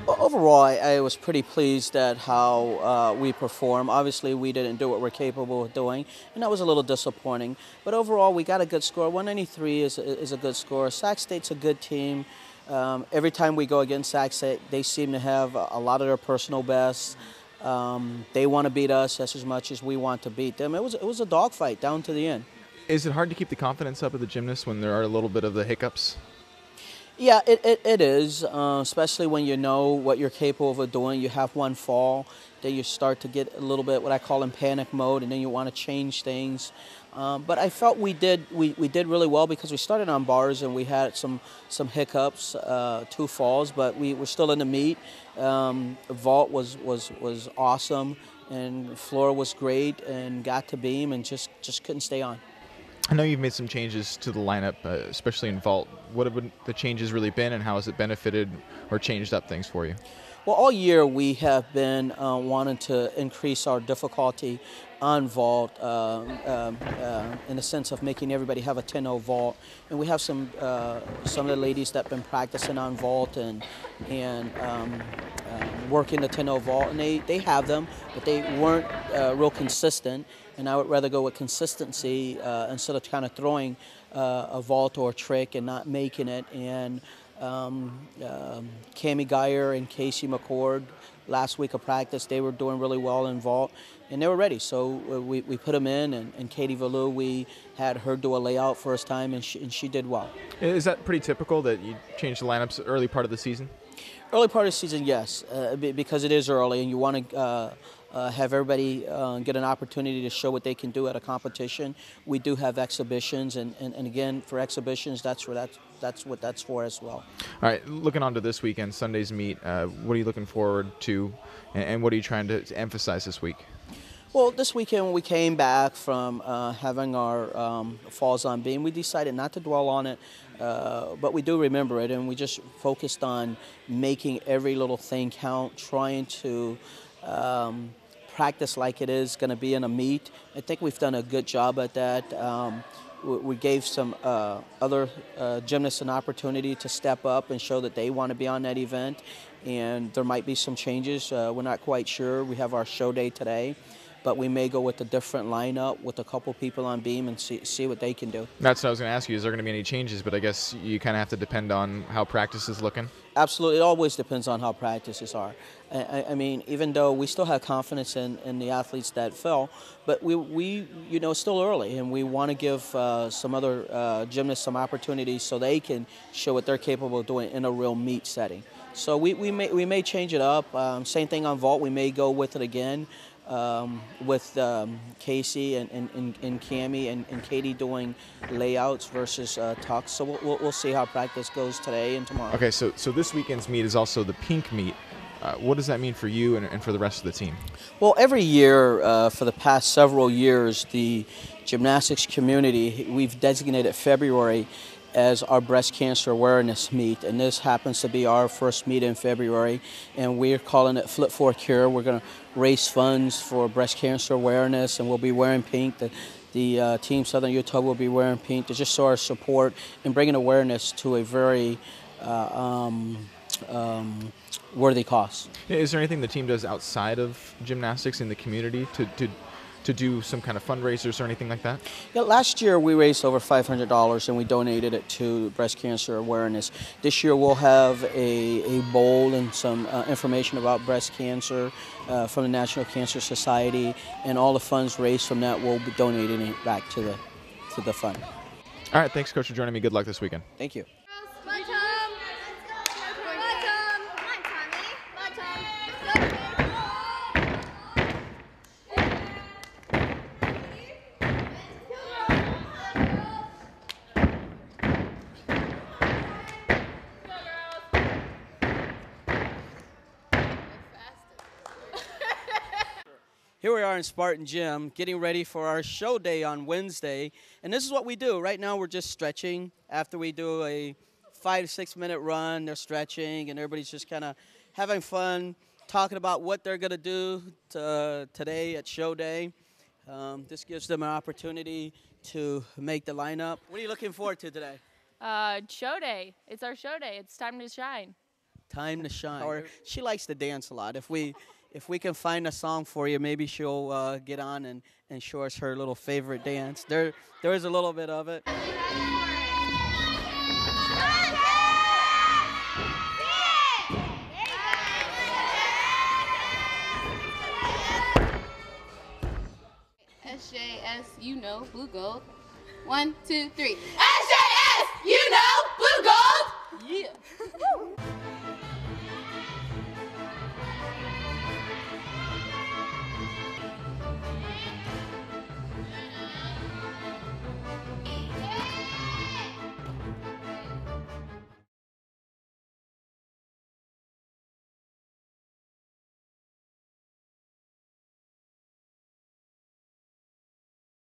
Well, overall, I was pretty pleased at how we performed. Obviously, we didn't do what we're capable of doing, and that was a little disappointing. But overall, we got a good score. 193 is a good score. Sac State's a good team. Every time we go against Sac State, they seem to have a lot of their personal bests. They want to beat us just as much as we want to beat them. It was a dogfight down to the end. Is it hard to keep the confidence up of the gymnasts when there are a little bit of the hiccups? Yeah, it is, especially when you know what you're capable of doing. You have one fall, then you start to get a little bit what I call in panic mode, and then you want to change things. But I felt we did really well because we started on bars and we had some hiccups, two falls, but we were still in the meet. Vault was awesome, and floor was great, and got to beam and just couldn't stay on. I know you've made some changes to the lineup, especially in vault. What have the changes really been, and how has it benefited or changed up things for you? Well, all year we have been wanting to increase our difficulty on vault in the sense of making everybody have a 10-0 vault. And we have some of the ladies that have been practicing on vault and working the 10-0 vault, and they have them, but they weren't real consistent. And I would rather go with consistency instead of kind of throwing a vault or a trick and not making it. And Cami Geyer and Casey McCord, last week of practice, they were doing really well in vault, and they were ready. So we put them in, and Katie Valou, we had her do a layout first time, and she did well. Is that pretty typical that you change the lineups early part of the season? Early part of the season, yes, because it is early, and you want to have everybody get an opportunity to show what they can do at a competition. We do have exhibitions, and again, for exhibitions, that's what that's for as well. All right, looking on to this weekend, Sunday's meet, what are you looking forward to, and what are you trying to emphasize this week? Well, this weekend when we came back from having our falls on beam, we decided not to dwell on it, but we do remember it, and we just focused on making every little thing count, trying to practice like it is going to be in a meet. I think we've done a good job at that. We gave some other gymnasts an opportunity to step up and show that they want to be on that event, and there might be some changes. We're not quite sure. We have our show day today, but we may go with a different lineup with a couple people on beam and see what they can do. That's what I was going to ask you. Is there going to be any changes? But I guess you kind of have to depend on how practice is looking. Absolutely. It always depends on how practices are. I mean, even though we still have confidence in the athletes that fell, but we you know, it's still early, and we want to give some other gymnasts some opportunities so they can show what they're capable of doing in a real meet setting. So we may change it up. Same thing on vault. We may go with it again. With Casey and Cami and Katie doing layouts versus tucks. So we'll see how practice goes today and tomorrow. Okay, so this weekend's meet is also the pink meet. What does that mean for you and for the rest of the team? Well, every year for the past several years, the gymnastics community, we've designated February as our breast cancer awareness meet, and this happens to be our first meet in February, and we're calling it Flip for a Cure. We're going to raise funds for breast cancer awareness, and we'll be wearing pink. The Team Southern Utah will be wearing pink to just show our support and bringing awareness to a very worthy cause. Is there anything the team does outside of gymnastics in the community to do some kind of fundraisers or anything like that? Yeah, last year we raised over $500 and we donated it to breast cancer awareness. This year we'll have a bowl and some information about breast cancer from the National Cancer Society, and all the funds raised from that will be donating it back to the fund. All right, thanks, Coach, for joining me. Good luck this weekend. Thank you. Here we are in Spartan Gym getting ready for our show day on Wednesday, and this is what we do. Right now we're just stretching. After we do a 5 to 6 minute run, they're stretching, and everybody's just kind of having fun, talking about what they're going to do today at show day. This gives them an opportunity to make the lineup. What are you looking forward to today? Show day. It's our show day. It's time to shine. Time to shine. Or she likes to dance a lot. If we can find a song for you, maybe she'll get on and show us her little favorite dance. There is a little bit of it. SJS, you know, blue gold. 1, 2, 3. SJS, you know, blue gold. Yeah.